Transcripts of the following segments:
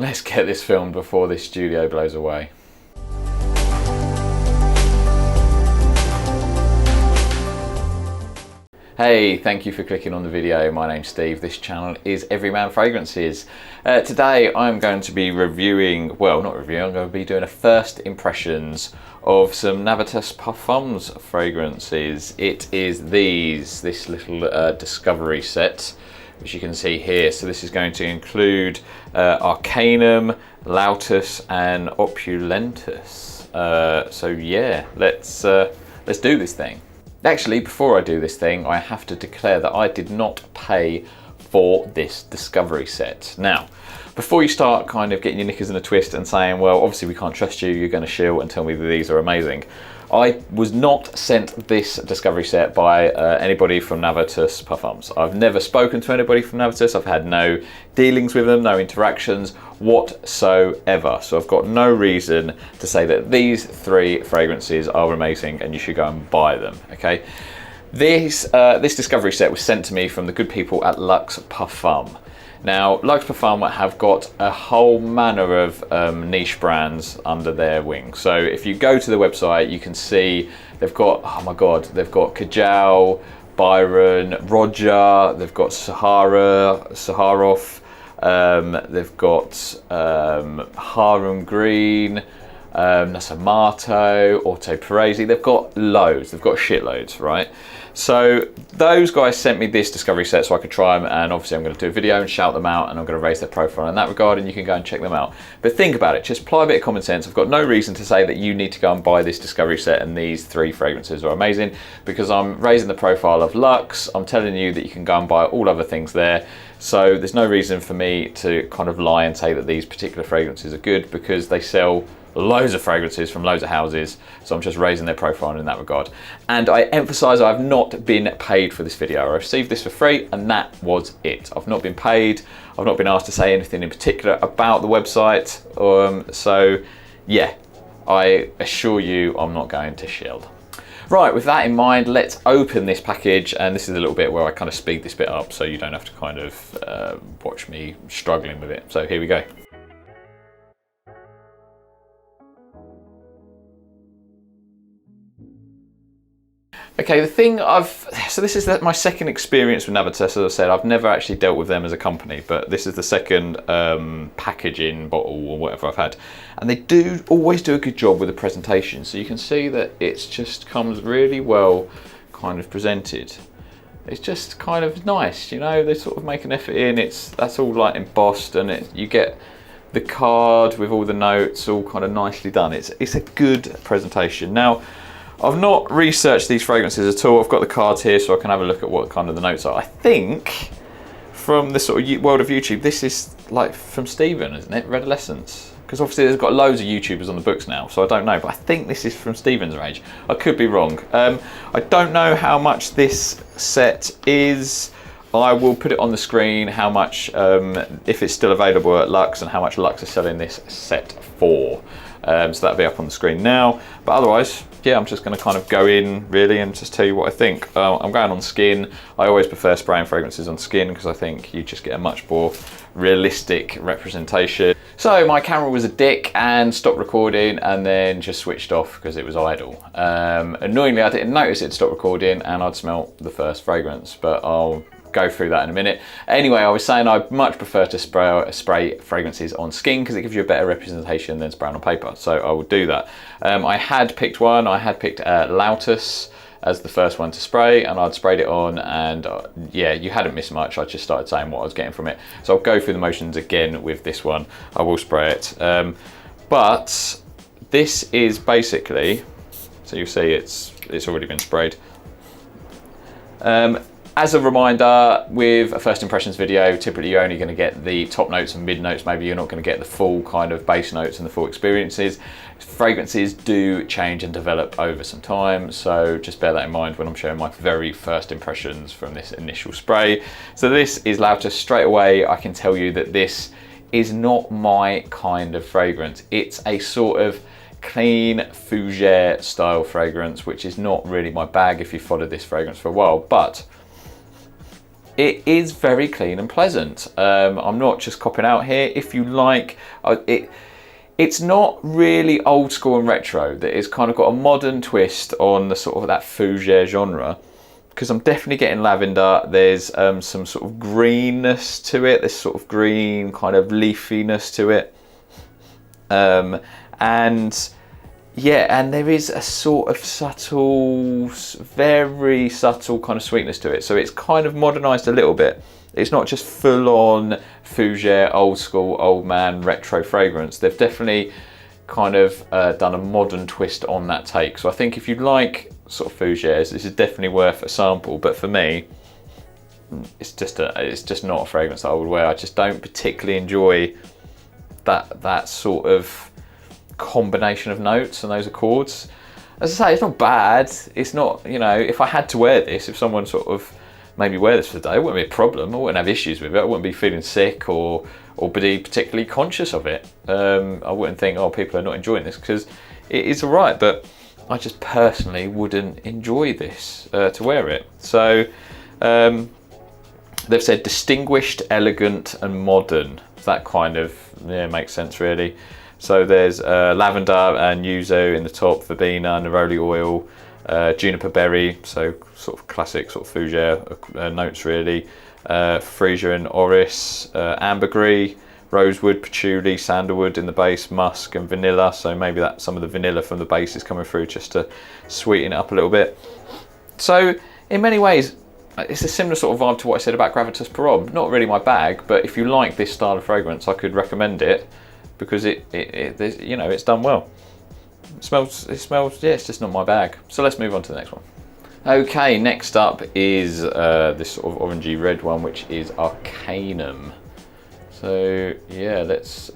Let's get this filmed before this studio blows away. Hey, thank you for clicking on the video. My name's Steve. This channel is Everyman Fragrances. Today I'm going to be reviewing, well, not reviewing, I'm going to be doing a first impressions of some Navitus Parfums fragrances. It is this little discovery set, which you can see here. So this is going to include Arcanum, Lautus and Opulentas. So yeah, let's do this thing. Actually, before I do this thing, I have to declare that I did not pay for this discovery set. Now, before you start kind of getting your knickers in a twist and saying, well, obviously we can't trust you, you're going to shill and tell me that these are amazing. I was not sent this discovery set by anybody from Navitus Parfums. I've never spoken to anybody from Navitus. I've had no dealings with them, no interactions whatsoever. So I've got no reason to say that these three fragrances are amazing and you should go and buy them, okay? This discovery set was sent to me from the good people at Luxe Parfum. Now, Luxe Parfum have got a whole manner of niche brands under their wing. So if you go to the website, you can see they've got, oh my God, they've got Kajal, Byron, Roger, they've got Saharov, they've got Harem Green, Nasamato, Auto Paresi. They've got loads, they've got shitloads, right? So those guys sent me this discovery set so I could try them, and obviously I'm going to do a video and shout them out, and I'm going to raise their profile in that regard, and you can go and check them out. But think about it, just apply a bit of common sense. I've got no reason to say that you need to go and buy this discovery set and these three fragrances are amazing, because I'm raising the profile of Luxe. I'm telling you that you can go and buy all other things there. So there's no reason for me to kind of lie and say that these particular fragrances are good, because they sell loads of fragrances from loads of houses, so I'm just raising their profile in that regard. And I emphasize I've not been paid for this video. I received this for free and that was it. I've not been paid, I've not been asked to say anything in particular about the website, so yeah, I assure you I'm not going to shill. Right, with that in mind, let's open this package, and this is a little bit where I kind of speed this bit up so you don't have to kind of watch me struggling with it. So here we go. Okay, so this is my second experience with Navitus. As I said, I've never actually dealt with them as a company, but this is the second packaging bottle or whatever I've had. And they do always do a good job with the presentation. So you can see that it's just comes really well kind of presented. It's just kind of nice, you know, they sort of make an effort in, that's all like embossed, and you get the card with all the notes all kind of nicely done. It's a good presentation. Now, I've not researched these fragrances at all. I've got the cards here so I can have a look at what kind of the notes are. I think from the sort of world of YouTube, this is like from Stephen, isn't it? Redolescence. Because obviously there's got loads of YouTubers on the books now, so I don't know, but I think this is from Stephen's range. I could be wrong. I don't know how much this set is. I will put it on the screen how much, if it's still available at Luxe, and how much Luxe is selling this set for. So that'll be up on the screen now. But otherwise, yeah, I'm just going to kind of go in really and just tell you what I think. I'm going on skin. I always prefer spraying fragrances on skin because I think you just get a much more realistic representation. So my camera was a dick and stopped recording and then just switched off because it was idle. Annoyingly, I didn't notice it stopped recording and I'd smelt the first fragrance, but I'll go through that in a minute. Anyway, I was saying I much prefer to spray fragrances on skin because it gives you a better representation than spraying on paper, so I will do that. I had picked one. I had picked Lautus as the first one to spray, and I'd sprayed it on, and yeah, you hadn't missed much. I just started saying what I was getting from it, so I'll go through the motions again with this one. I will spray it, but this is basically, so you see it's already been sprayed. As a reminder, with a first impressions video, typically you're only going to get the top notes and mid notes. Maybe you're not going to get the full kind of base notes and the full experiences. Fragrances do change and develop over some time, so just bear that in mind when I'm showing my very first impressions from this initial spray. So this is Lautus. Straight away I can tell you that this is not my kind of fragrance. It's a sort of clean fougere style fragrance, which is not really my bag if you followed this fragrance for a while, but it is very clean and pleasant. I'm not just copping out here. If you like it, it's not really old school and retro. It's kind of got a modern twist on the sort of that fougere genre, because I'm definitely getting lavender. There's some sort of greenness to it. There's sort of green kind of leafiness to it. And yeah, and there is a sort of subtle, very subtle kind of sweetness to it. So it's kind of modernized a little bit. It's not just full on fougere, old school, old man, retro fragrance. They've definitely kind of done a modern twist on that take. So I think if you like sort of fougeres, this is definitely worth a sample. But for me, it's just not a fragrance that I would wear. I just don't particularly enjoy that sort of combination of notes and those accords. As I say, it's not bad. It's not, you know, if I had to wear this, if someone sort of maybe wear this for the day, it wouldn't be a problem. I wouldn't have issues with it. I wouldn't be feeling sick or be particularly conscious of it. I wouldn't think, oh, people are not enjoying this, because it is all right, but I just personally wouldn't enjoy this to wear it. So they've said distinguished, elegant and modern. That kind of makes sense really. So there's lavender and yuzu in the top, verbena, neroli oil, juniper berry, so sort of classic sort of fougere notes really, freesia and orris, ambergris, rosewood, patchouli, sandalwood in the base, musk and vanilla. So maybe that some of the vanilla from the base is coming through just to sweeten it up a little bit. So in many ways, it's a similar sort of vibe to what I said about Navitus Parfums. Not really my bag, but if you like this style of fragrance, I could recommend it, because it you know, it's done well. It smells, yeah, it's just not my bag. So let's move on to the next one. Okay, next up is this sort of orangey red one, which is Arcanum. So yeah, let's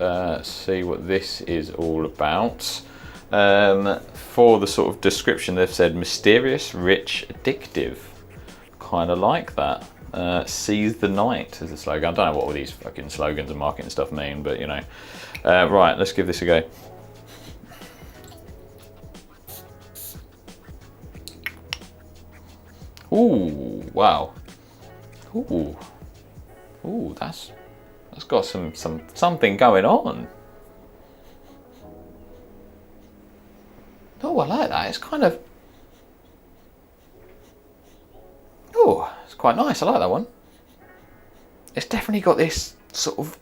see what this is all about. For the sort of description, they've said mysterious, rich, addictive. Kind of like that. Seize the night is the slogan. I don't know what all these fucking slogans and marketing stuff mean, but you know. Right, let's give this a go. Ooh, wow. Ooh, that's got something going on. Oh, I like that. It's kind of, oh, it's quite nice. I like that one. It's definitely got this sort of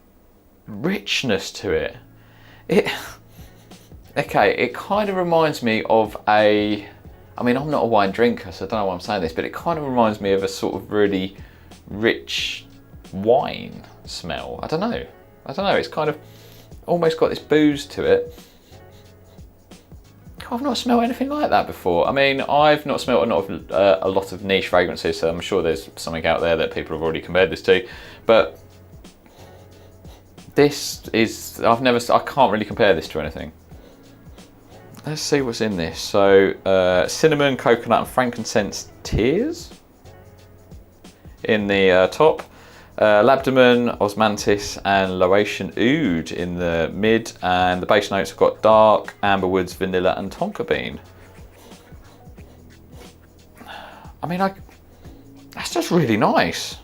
richness to it. Okay, it kind of reminds me of a, I mean, I'm not a wine drinker, so I don't know why I'm saying this, but it kind of reminds me of a sort of really rich wine smell. I don't know. It's kind of almost got this booze to it. I've not smelled anything like that before. I mean, I've not smelled a lot of niche fragrances, so I'm sure there's something out there that people have already compared this to. But this is, I can't really compare this to anything. Let's see what's in this. So cinnamon, coconut and frankincense tears in the top. Labdaman, osmanthus and Laotian oud in the mid, and the base notes have got dark, amberwoods, vanilla and tonka bean. I mean, that's just really nice.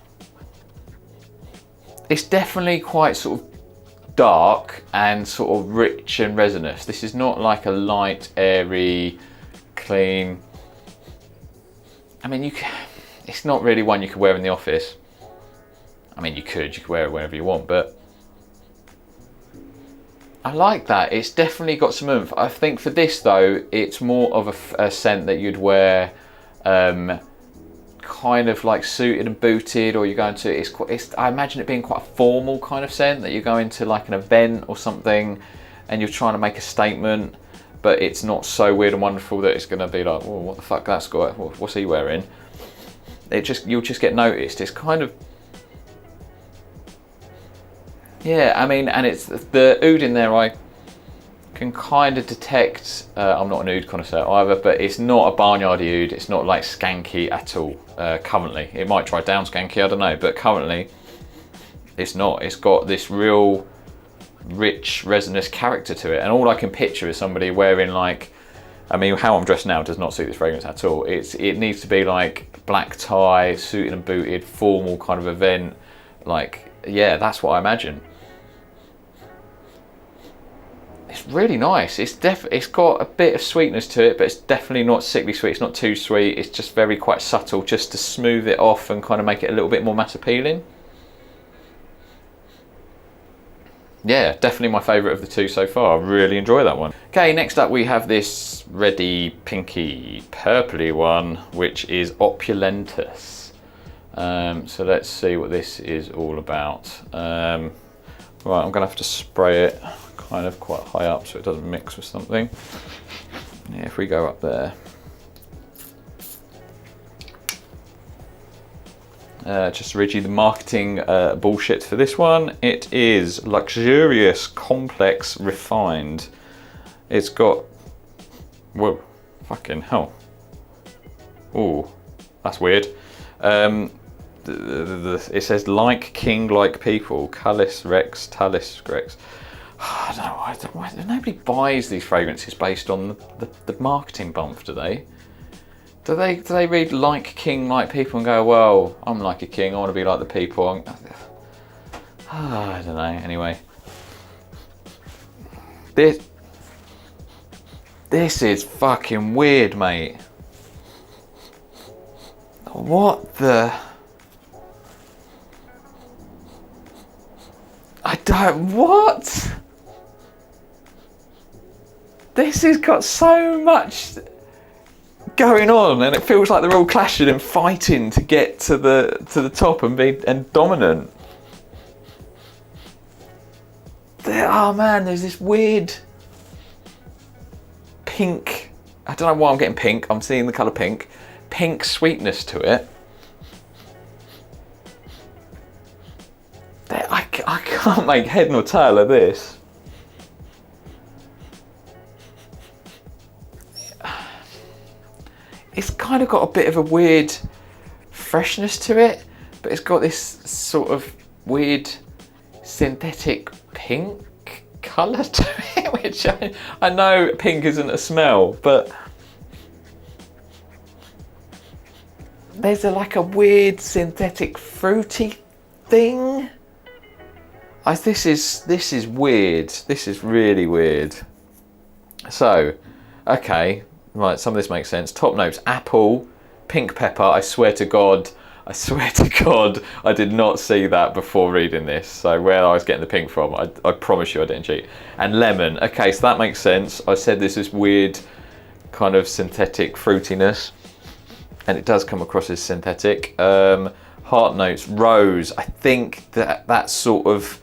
It's definitely quite sort of dark and sort of rich and resinous. This is not like a light, airy, clean. I mean, it's not really one you could wear in the office. I mean, you could wear it wherever you want, but I like that. It's definitely got some oomph. I think for this though, it's more of a scent that you'd wear kind of like suited and booted, or you're going to, I imagine it being quite a formal kind of scent that you're going to like an event or something and you're trying to make a statement, but it's not so weird and wonderful that it's going to be like, oh, what the fuck that's got, what's he wearing? You'll just get noticed. It's kind of, yeah, I mean, and it's the oud in there, I can kind of detect, I'm not an oud connoisseur either, but it's not a barnyardy oud, it's not like skanky at all, currently. It might try down skanky, I don't know, but currently it's not. It's got this real rich, resinous character to it, and all I can picture is somebody wearing like I mean, how I'm dressed now does not suit this fragrance at all. It needs to be like black tie, suited and booted, formal kind of event. Like, yeah, that's what I imagine. It's really nice. It's got a bit of sweetness to it, but it's definitely not sickly sweet. It's not too sweet. It's just very quite subtle, just to smooth it off and kind of make it a little bit more mass appealing. Yeah, definitely my favourite of the two so far. I really enjoy that one. Okay, next up we have this reddy, pinky, purpley one, which is Opulentas. So let's see what this is all about. Right, I'm gonna have to spray it kind of quite high up so it doesn't mix with something. Yeah, if we go up there. Just to read you the marketing bullshit for this one. It is luxurious, complex, refined. It's got, whoa, fucking hell. Ooh, that's weird. It says like king, like people, Calis Rex, Talis Rex. I don't know why nobody buys these fragrances based on the marketing bump, do they? Do they read like king, like people and go, well, I'm like a king, I want to be like the people. I don't know, anyway. This is fucking weird, mate. What the? What? This has got so much going on, and it feels like they're all clashing and fighting to get to the top and be dominant. Oh man, there's this weird pink. I don't know why I'm getting pink. I'm seeing the colour pink. Pink sweetness to it. I can't make head nor tail of this. It's kind of got a bit of a weird freshness to it, but it's got this sort of weird synthetic pink colour to it, which I know pink isn't a smell, but there's like a weird synthetic fruity thing. This is weird. This is really weird. So, okay. Right, some of this makes sense. Top notes: apple, pink pepper. I swear to God, I did not see that before reading this. So where I was getting the pink from, I promise you I didn't cheat. And lemon. Okay, so that makes sense. I said this is weird kind of synthetic fruitiness, and it does come across as synthetic. Heart notes: rose. I think that sort of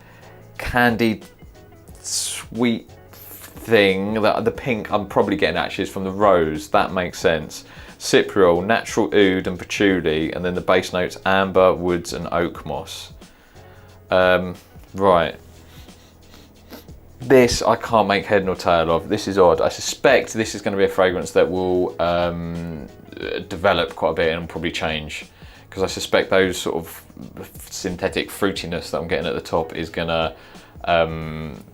candied sweet thing, that the pink I'm probably getting actually is from the rose. That makes sense. Cypriol, natural oud and patchouli, and then the base notes: amber, woods and oak moss. Right, this I can't make head nor tail of. This is odd. I suspect this is going to be a fragrance that will develop quite a bit and probably change, because I suspect those sort of synthetic fruitiness that I'm getting at the top is going to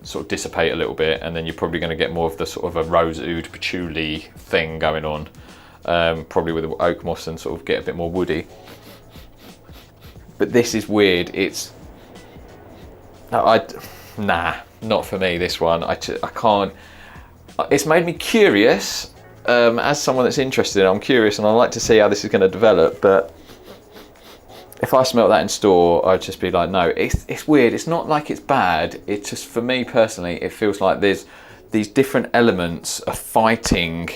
sort of dissipate a little bit, and then you're probably going to get more of the sort of a rose oud patchouli thing going on, probably with the oak moss, and sort of get a bit more woody. But this is weird. It's nah, not for me, this one. I can't. It's made me curious. As someone that's interested, I'm curious, and I like to see how this is going to develop, but if I smelt that in store, I'd just be like, no, it's weird. It's not like it's bad. It's just, for me personally, it feels like there's these different elements are fighting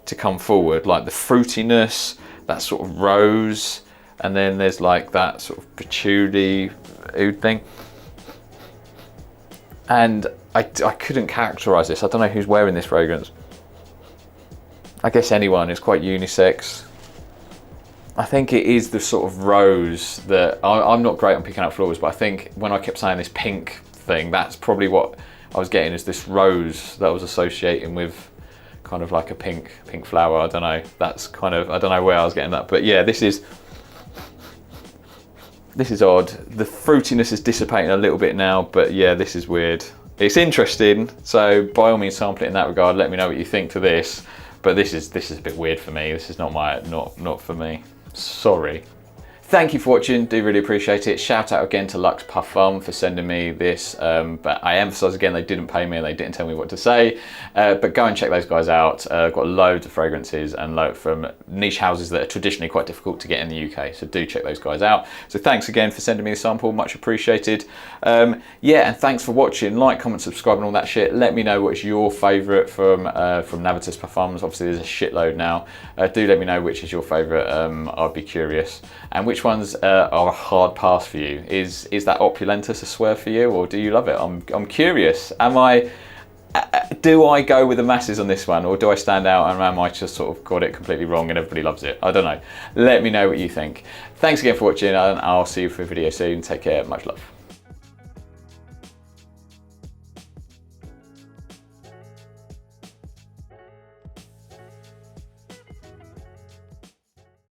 to come forward, like the fruitiness, that sort of rose, and then there's like that sort of patchouli oud thing. And I couldn't characterize this. I don't know who's wearing this fragrance. I guess anyone. It's quite unisex. I think it is the sort of rose that I'm not great on picking out flowers, but I think when I kept saying this pink thing, that's probably what I was getting, is this rose that I was associating with kind of like a pink flower. I don't know. That's kind of, I don't know where I was getting that, but yeah, this is odd. The fruitiness is dissipating a little bit now, but yeah, this is weird. It's interesting, so by all means sample it in that regard. Let me know what you think to this. But this is a bit weird for me. This is not for me. Sorry. Thank you for watching, do really appreciate it. Shout out again to Lux Parfums for sending me this, but I emphasise again, they didn't pay me and they didn't tell me what to say, but go and check those guys out. I've got loads of fragrances and from niche houses that are traditionally quite difficult to get in the UK, so do check those guys out. So thanks again for sending me a sample, much appreciated. Yeah, and thanks for watching. Like, comment, subscribe and all that shit. Let me know what's your favourite from Navitus Parfums. Obviously there's a shitload now. Do let me know which is your favourite, I'd be curious. And which ones are a hard pass for you? Is that Opulentas a swerve for you, or do you love it? I'm curious. Do I go with the masses on this one, or do I stand out and am I just sort of got it completely wrong and everybody loves it? I don't know. Let me know what you think. Thanks again for watching, and I'll see you for a video soon. Take care, much love.